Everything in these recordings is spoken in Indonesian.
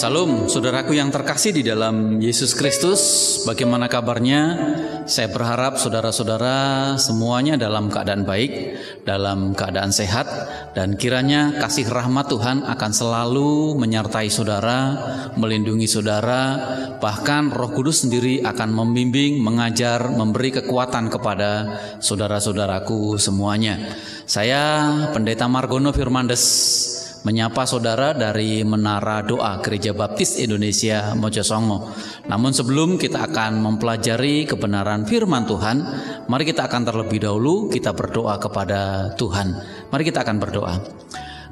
Salam saudaraku yang terkasih di dalam Yesus Kristus. Bagaimana kabarnya? Saya berharap saudara-saudara semuanya dalam keadaan baik, dalam keadaan sehat, dan kiranya kasih rahmat Tuhan akan selalu menyertai saudara, melindungi saudara. Bahkan Roh Kudus sendiri akan membimbing, mengajar, memberi kekuatan kepada saudara-saudaraku semuanya. Saya Pendeta Margono Firmandes menyapa saudara dari Menara Doa Gereja Baptis Indonesia Mojosongo. Namun sebelum kita akan mempelajari kebenaran firman Tuhan, mari kita akan terlebih dahulu kita berdoa kepada Tuhan. Mari kita akan berdoa.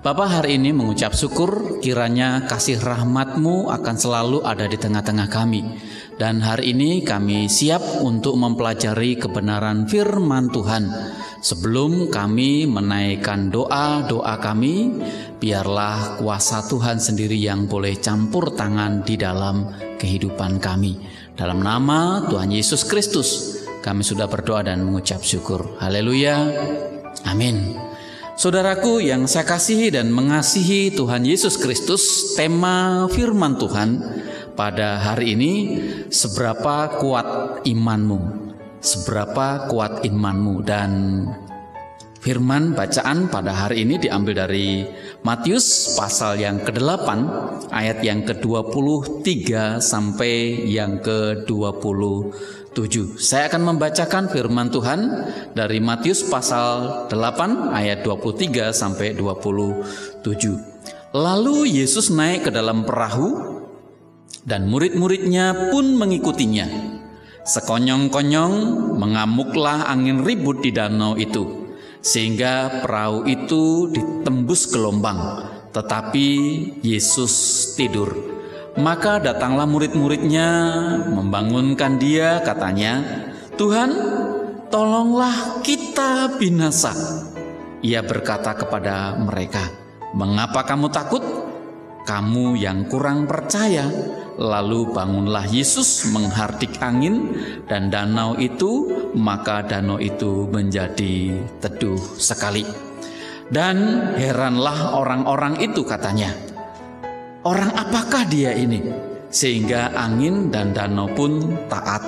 Bapa, hari ini mengucap syukur kiranya kasih rahmat-Mu akan selalu ada di tengah-tengah kami. Dan hari ini kami siap untuk mempelajari kebenaran firman Tuhan. Sebelum kami menaikkan doa-doa kami, biarlah kuasa Tuhan sendiri yang boleh campur tangan di dalam kehidupan kami. Dalam nama Tuhan Yesus Kristus, kami sudah berdoa dan mengucap syukur. Haleluya. Amin. Saudaraku yang saya kasihi dan mengasihi Tuhan Yesus Kristus, tema firman Tuhan pada hari ini, seberapa kuat imanmu? Seberapa kuat imanmu? Dan firman bacaan pada hari ini diambil dari Matius pasal yang ke-8 ayat yang ke-23 sampai yang ke-27. Saya akan membacakan firman Tuhan dari Matius pasal 8 ayat 23 sampai 27. Lalu Yesus naik ke dalam perahu dan murid-muridnya pun mengikutinya. Sekonyong-konyong mengamuklah angin ribut di danau itu, sehingga perahu itu ditembus gelombang, tetapi Yesus tidur. Maka datanglah murid-muridnya membangunkan dia, katanya, "Tuhan, tolonglah kita binasa." Ia berkata kepada mereka, "Mengapa kamu takut? Kamu yang kurang percaya." Lalu bangunlah Yesus menghardik angin dan danau itu, maka danau itu menjadi teduh sekali. Dan heranlah orang-orang itu, katanya, "Orang apakah dia ini? Sehingga angin dan danau pun taat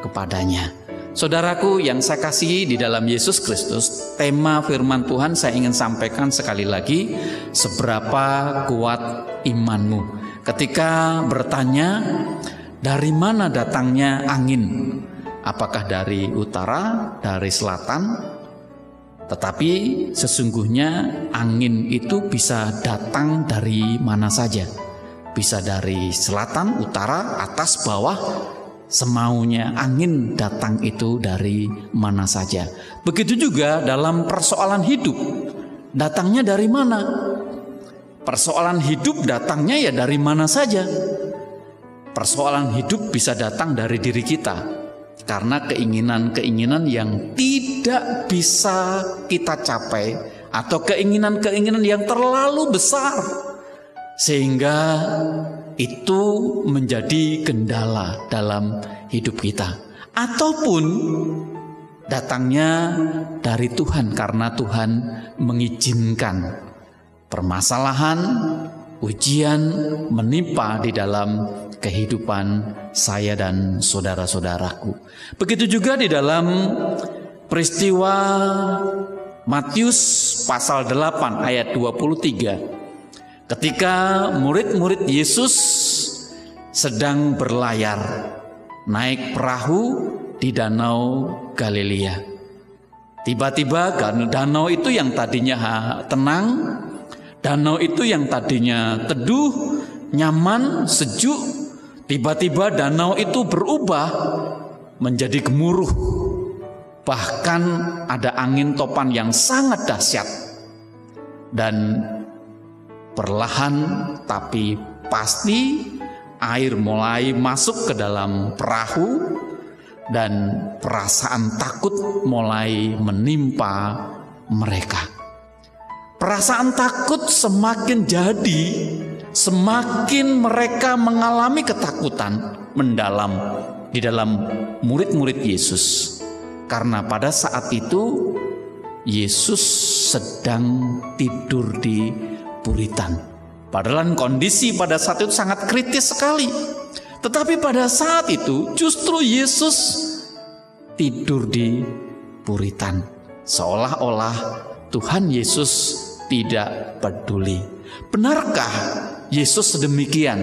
kepadanya." Saudaraku yang saya kasihi di dalam Yesus Kristus, tema firman Tuhan saya ingin sampaikan sekali lagi, seberapa kuat imanmu. Ketika bertanya, dari mana datangnya angin? Apakah dari utara, dari selatan? Tetapi sesungguhnya angin itu bisa datang dari mana saja. Bisa dari selatan, utara, atas, bawah, semaunya angin datang itu dari mana saja. Begitu juga dalam persoalan hidup, datangnya dari mana? Persoalan hidup datangnya ya dari mana saja. Persoalan hidup bisa datang dari diri kita, karena keinginan-keinginan yang tidak bisa kita capai, atau keinginan-keinginan yang terlalu besar, sehingga itu menjadi kendala dalam hidup kita. Ataupun datangnya dari Tuhan, karena Tuhan mengizinkan permasalahan, ujian menimpa di dalam kehidupan saya dan saudara-saudaraku. Begitu juga di dalam peristiwa Matius pasal 8 ayat 23. Ketika murid-murid Yesus sedang berlayar naik perahu di danau Galilea. Tiba-tiba danau itu yang tadinya tenang, danau itu yang tadinya teduh, nyaman, sejuk, tiba-tiba danau itu berubah menjadi gemuruh. Bahkan ada angin topan yang sangat dahsyat. Dan perlahan tapi pasti air mulai masuk ke dalam perahu dan perasaan takut mulai menimpa mereka. Perasaan takut semakin jadi, semakin mereka mengalami ketakutan mendalam di dalam murid-murid Yesus. Karena pada saat itu Yesus sedang tidur di buritan. Padahal kondisi pada saat itu sangat kritis sekali. Tetapi pada saat itu justru Yesus tidur di buritan. Seolah-olah Tuhan Yesus tidak peduli. Benarkah Yesus sedemikian?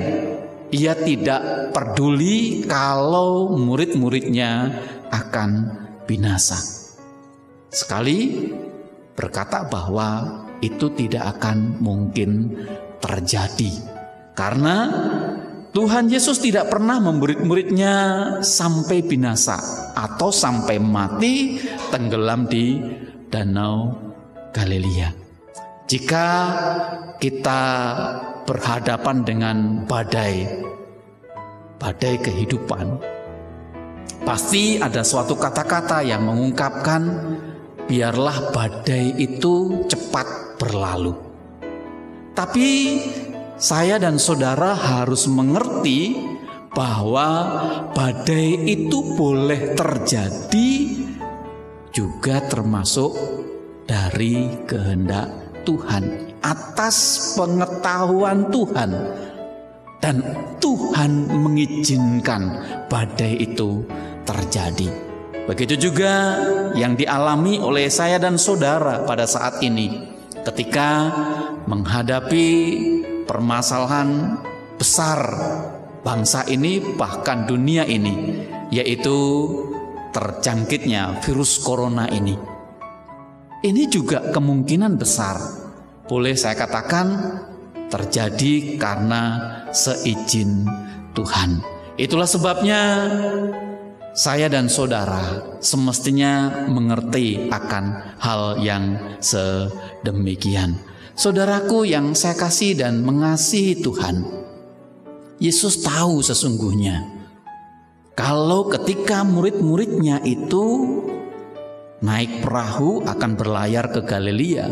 Ia tidak peduli kalau murid-muridnya akan binasa. Sekali berkata bahwa itu tidak akan mungkin terjadi, karena Tuhan Yesus tidak pernah murid-muridnya sampai binasa atau sampai mati tenggelam di Danau Galilea. Jika kita berhadapan dengan badai kehidupan, pasti ada suatu kata-kata yang mengungkapkan biarlah badai itu cepat berlalu. Tapi saya dan saudara harus mengerti bahwa badai itu boleh terjadi juga termasuk dari kehendak Tuhan, atas pengetahuan Tuhan, dan Tuhan mengizinkan badai itu terjadi. Begitu juga yang dialami oleh saya dan saudara pada saat ini ketika menghadapi permasalahan besar bangsa ini, bahkan dunia ini, yaitu terjangkitnya virus corona ini. Ini juga kemungkinan besar, boleh saya katakan, terjadi karena seizin Tuhan. Itulah sebabnya saya dan saudara semestinya mengerti akan hal yang sedemikian. Saudaraku yang saya kasih dan mengasihi Tuhan, Yesus tahu sesungguhnya kalau ketika murid-muridnya itu naik perahu akan berlayar ke Galilea,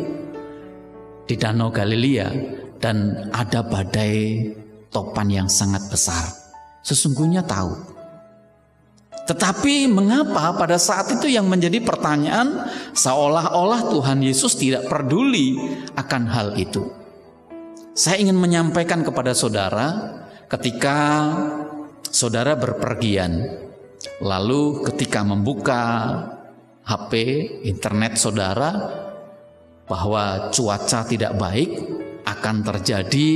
di Danau Galilea, dan ada badai topan yang sangat besar. Sesungguhnya tahu. Tetapi mengapa pada saat itu yang menjadi pertanyaan, seolah-olah Tuhan Yesus tidak peduli akan hal itu. Saya ingin menyampaikan kepada saudara, ketika saudara berpergian, lalu ketika membuka HP, internet saudara, bahwa cuaca tidak baik, akan terjadi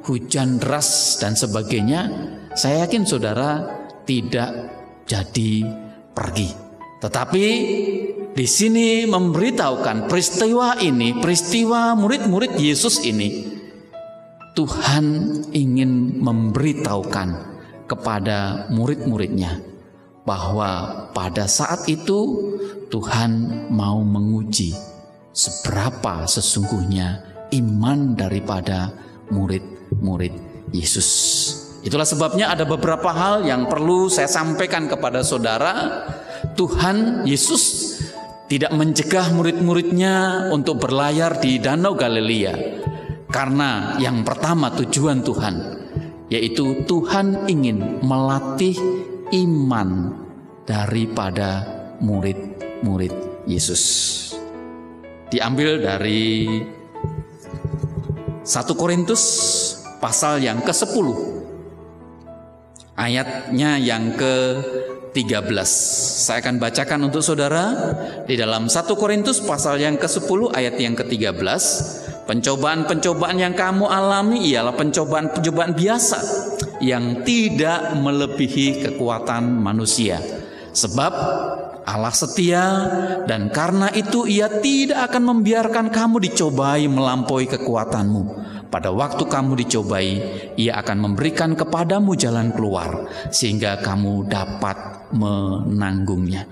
hujan deras dan sebagainya, saya yakin saudara tidak jadi pergi. Tetapi di sini memberitahukan peristiwa ini, peristiwa murid-murid Yesus ini, Tuhan ingin memberitahukan kepada murid-muridnya bahwa pada saat itu Tuhan mau menguji seberapa sesungguhnya iman daripada murid-murid Yesus. Itulah sebabnya ada beberapa hal yang perlu saya sampaikan kepada saudara. Tuhan Yesus tidak mencegah murid-muridnya untuk berlayar di Danau Galilea, karena yang pertama tujuan Tuhan, yaitu Tuhan ingin melatih iman daripada murid-murid Yesus. Diambil dari 1 Korintus pasal yang ke-10, ayatnya yang ke-13. Saya akan bacakan untuk saudara di dalam 1 Korintus pasal yang ke-10 ayat yang ke-13. Pencobaan-pencobaan yang kamu alami ialah pencobaan-pencobaan biasa yang tidak melebihi kekuatan manusia. Sebab Allah setia, dan karena itu Ia tidak akan membiarkan kamu dicobai melampaui kekuatanmu. Pada waktu kamu dicobai, Ia akan memberikan kepadamu jalan keluar sehingga kamu dapat menanggungnya.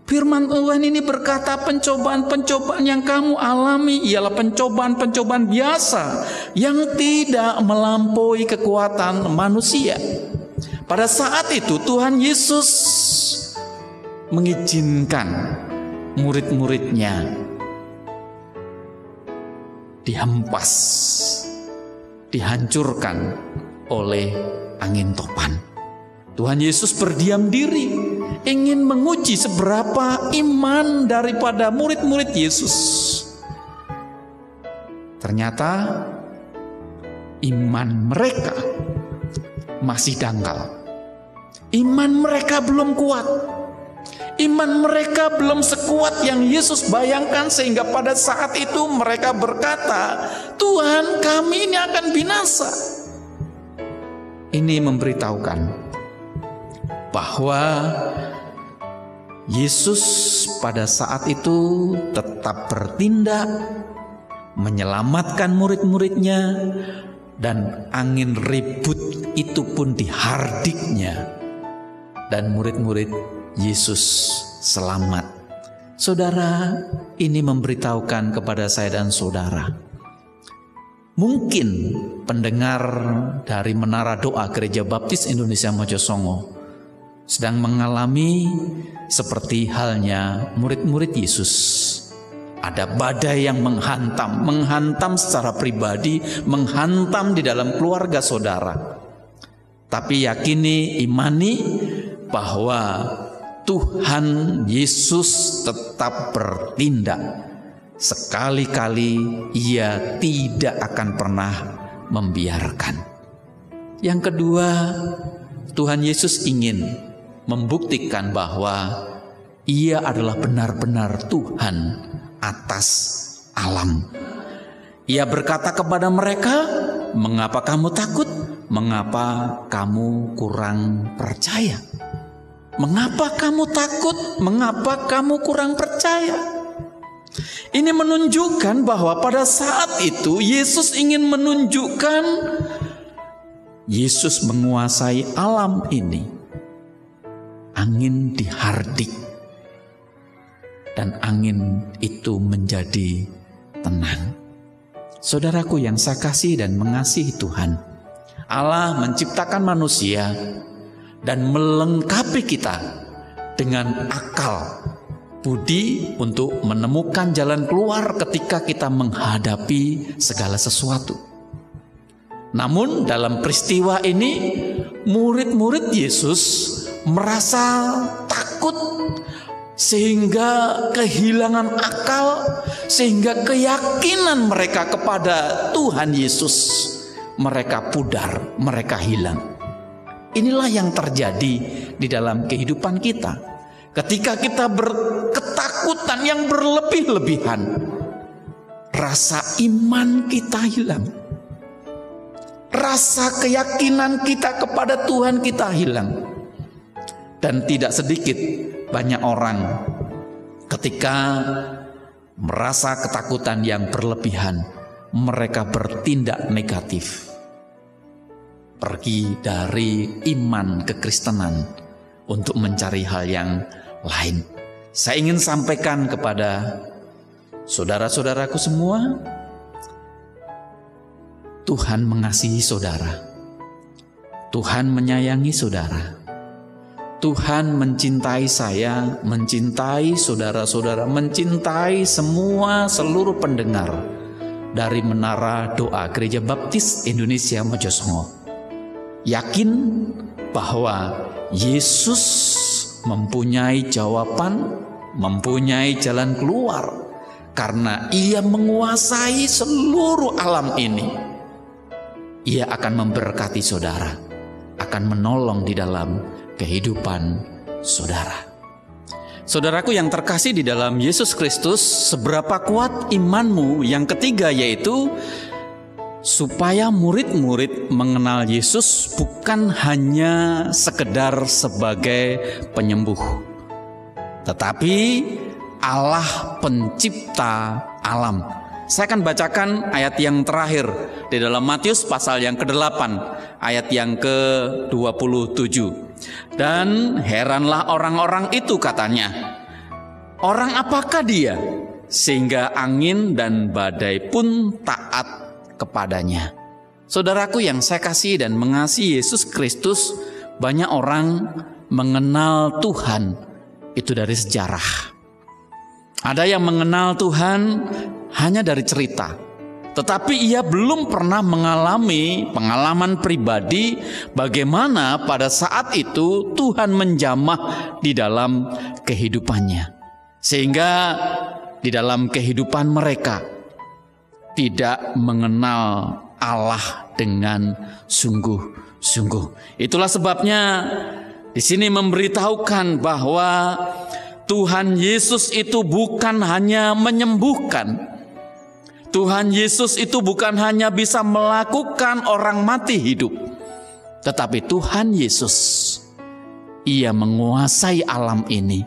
Firman Tuhan ini berkata, pencobaan-pencobaan yang kamu alami ialah pencobaan-pencobaan biasa yang tidak melampaui kekuatan manusia. Pada saat itu Tuhan Yesus mengizinkan murid-muridnya dihempas, dihancurkan oleh angin topan. Tuhan Yesus berdiam diri, ingin menguji seberapa iman daripada murid-murid Yesus. Ternyata iman mereka masih dangkal. Iman mereka belum kuat. Iman mereka belum sekuat yang Yesus bayangkan, sehingga pada saat itu mereka berkata, Tuhan, kami ini akan binasa. Ini memberitahukan bahwa Yesus pada saat itu tetap bertindak menyelamatkan murid-muridnya, dan angin ribut itu pun dihardiknya, dan murid-murid Yesus selamat. Saudara, ini memberitahukan kepada saya dan saudara, mungkin pendengar dari Menara Doa Gereja Baptis Indonesia Mojosongo sedang mengalami seperti halnya murid-murid Yesus. Ada badai yang menghantam secara pribadi, menghantam di dalam keluarga saudara. Tapi yakini, imani bahwa Tuhan Yesus tetap bertindak. Sekali-kali Ia tidak akan pernah membiarkan. Yang kedua, Tuhan Yesus ingin membuktikan bahwa Ia adalah benar-benar Tuhan atas alam. Ia berkata kepada mereka, mengapa kamu takut? Mengapa kamu kurang percaya? Mengapa kamu takut? Mengapa kamu kurang percaya? Ini menunjukkan bahwa pada saat itu Yesus ingin menunjukkan Yesus menguasai alam ini. Angin dihardik dan angin itu menjadi tenang. Saudaraku yang saya kasih dan mengasihi Tuhan, Allah menciptakan manusia dan melengkapi kita dengan akal budi untuk menemukan jalan keluar ketika kita menghadapi segala sesuatu. Namun dalam peristiwa ini murid-murid Yesus merasa takut sehingga kehilangan akal, sehingga keyakinan mereka kepada Tuhan Yesus mereka pudar, mereka hilang. Inilah yang terjadi di dalam kehidupan kita. Ketika kita berketakutan yang berlebih-lebihan, rasa iman kita hilang. Rasa keyakinan kita kepada Tuhan kita hilang. Dan tidak sedikit banyak orang ketika merasa ketakutan yang berlebihan, mereka bertindak negatif. Pergi dari iman kekristenan untuk mencari hal yang lain. Saya ingin sampaikan kepada saudara-saudaraku semua, Tuhan mengasihi saudara. Tuhan menyayangi saudara. Tuhan mencintai saya, mencintai saudara-saudara, mencintai semua seluruh pendengar dari Menara Doa Gereja Baptis Indonesia Mojosongo. Yakin bahwa Yesus mempunyai jawaban, mempunyai jalan keluar, karena Ia menguasai seluruh alam ini. Ia akan memberkati saudara, akan menolong di dalam kehidupan saudara. Saudaraku yang terkasih di dalam Yesus Kristus, seberapa kuat imanmu? Yang ketiga yaitu supaya murid-murid mengenal Yesus bukan hanya sekedar sebagai penyembuh, tetapi Allah pencipta alam. Saya akan bacakan ayat yang terakhir di dalam Matius pasal yang ke-8 ayat yang ke-27. Dan heranlah orang-orang itu, katanya, orang apakah dia sehingga angin dan badai pun taat kepadanya. Saudaraku yang saya kasih dan mengasihi Yesus Kristus, banyak orang mengenal Tuhan itu dari sejarah. Ada yang mengenal Tuhan hanya dari cerita, tetapi ia belum pernah mengalami pengalaman pribadi bagaimana pada saat itu Tuhan menjamah di dalam kehidupannya, sehingga di dalam kehidupan mereka tidak mengenal Allah dengan sungguh-sungguh. Itulah sebabnya di sini memberitahukan bahwa Tuhan Yesus itu bukan hanya menyembuhkan. Tuhan Yesus itu bukan hanya bisa melakukan orang mati hidup. Tetapi Tuhan Yesus, Ia menguasai alam ini.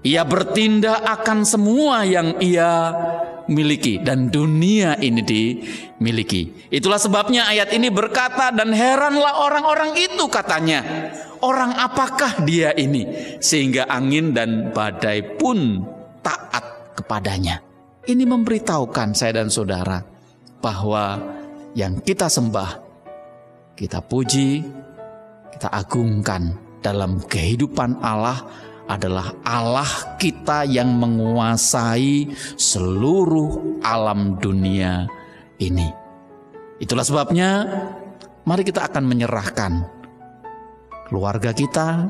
Ia bertindak akan semua yang Ia miliki dan dunia ini dimiliki. Itulah sebabnya ayat ini berkata, dan heranlah orang-orang itu, katanya, orang apakah dia ini sehingga angin dan badai pun taat kepadanya. Ini memberitahukan saya dan saudara bahwa yang kita sembah, kita puji, kita agungkan dalam kehidupan Allah adalah Allah kita yang menguasai seluruh alam dunia ini. Itulah sebabnya mari kita akan menyerahkan keluarga kita,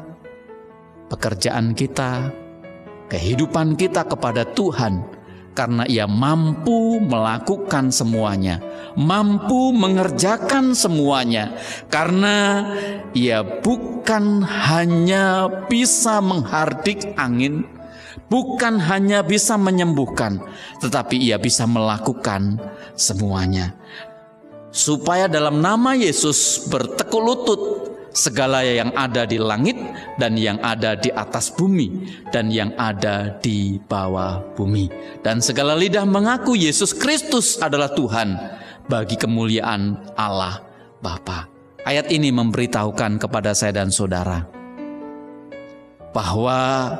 pekerjaan kita, kehidupan kita kepada Tuhan, karena Ia mampu melakukan semuanya, mampu mengerjakan semuanya, karena Ia bukan hanya bisa menghardik angin, bukan hanya bisa menyembuhkan, tetapi Ia bisa melakukan semuanya. Supaya dalam nama Yesus bertekuk lutut segala yang ada di langit dan yang ada di atas bumi dan yang ada di bawah bumi, dan segala lidah mengaku Yesus Kristus adalah Tuhan bagi kemuliaan Allah Bapa. Ayat ini memberitahukan kepada saya dan saudara bahwa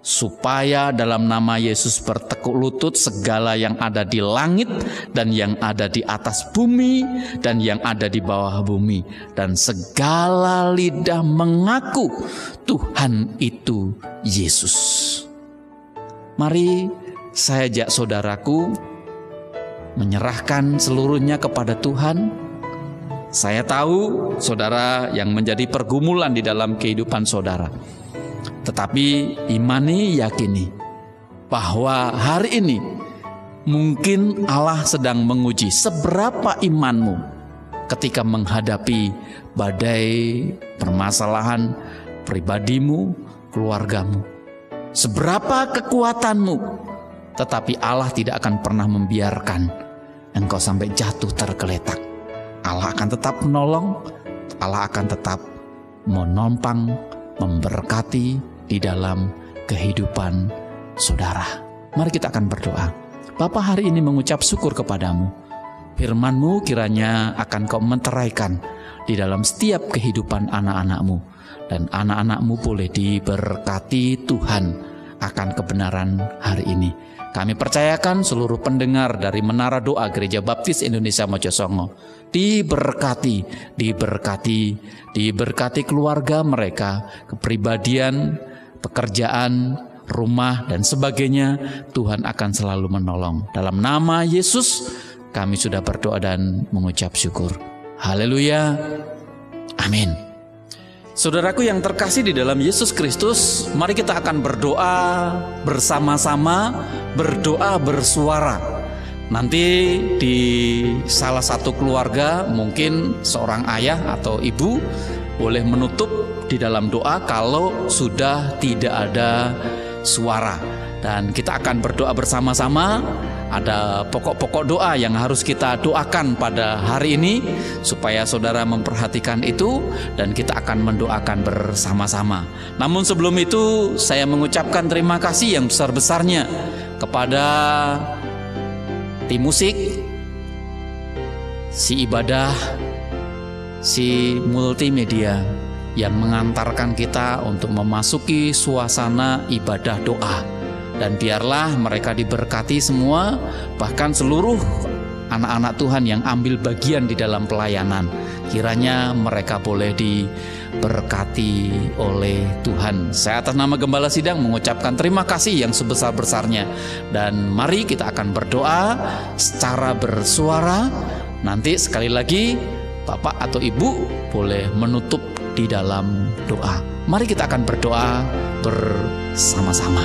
supaya dalam nama Yesus bertekuk lutut segala yang ada di langit dan yang ada di atas bumi dan yang ada di bawah bumi, dan segala lidah mengaku Tuhan itu Yesus. Mari saya ajak saudaraku menyerahkan seluruhnya kepada Tuhan. Saya tahu saudara yang menjadi pergumulan di dalam kehidupan saudara, tetapi imani, yakini bahwa hari ini mungkin Allah sedang menguji seberapa imanmu ketika menghadapi badai permasalahan pribadimu, keluargamu. Seberapa kekuatanmu, tetapi Allah tidak akan pernah membiarkan engkau sampai jatuh tergeletak. Allah akan tetap menolong, Allah akan tetap menopang, memberkati di dalam kehidupan saudara. Mari kita akan berdoa. Bapa, hari ini mengucap syukur kepadamu. Firman-Mu kiranya akan Kau menteraikan di dalam setiap kehidupan anak-anak-Mu, dan anak-anak-Mu boleh diberkati Tuhan akan kebenaran hari ini. Kami percayakan seluruh pendengar dari Menara Doa Gereja Baptis Indonesia Mojosongo diberkati keluarga mereka, kepribadian, pekerjaan, rumah, dan sebagainya. Tuhan akan selalu menolong. Dalam nama Yesus kami sudah berdoa dan mengucap syukur. Haleluya. Amin. Saudaraku yang terkasih di dalam Yesus Kristus, mari kita akan berdoa bersama-sama, berdoa bersuara. Nanti di salah satu keluarga, mungkin seorang ayah atau ibu boleh menutup di dalam doa kalau sudah tidak ada suara. Dan kita akan berdoa bersama-sama. Ada pokok-pokok doa yang harus kita doakan pada hari ini, supaya saudara memperhatikan itu dan kita akan mendoakan bersama-sama. Namun sebelum itu saya mengucapkan terima kasih yang besar-besarnya kepada tim musik, si ibadah, si multimedia yang mengantarkan kita untuk memasuki suasana ibadah doa. Dan biarlah mereka diberkati semua, bahkan seluruh anak-anak Tuhan yang ambil bagian di dalam pelayanan. Kiranya mereka boleh diberkati oleh Tuhan. Saya atas nama Gembala Sidang mengucapkan terima kasih yang sebesar-besarnya. Dan mari kita akan berdoa secara bersuara. Nanti sekali lagi Bapak atau Ibu boleh menutup di dalam doa. Mari kita akan berdoa bersama-sama.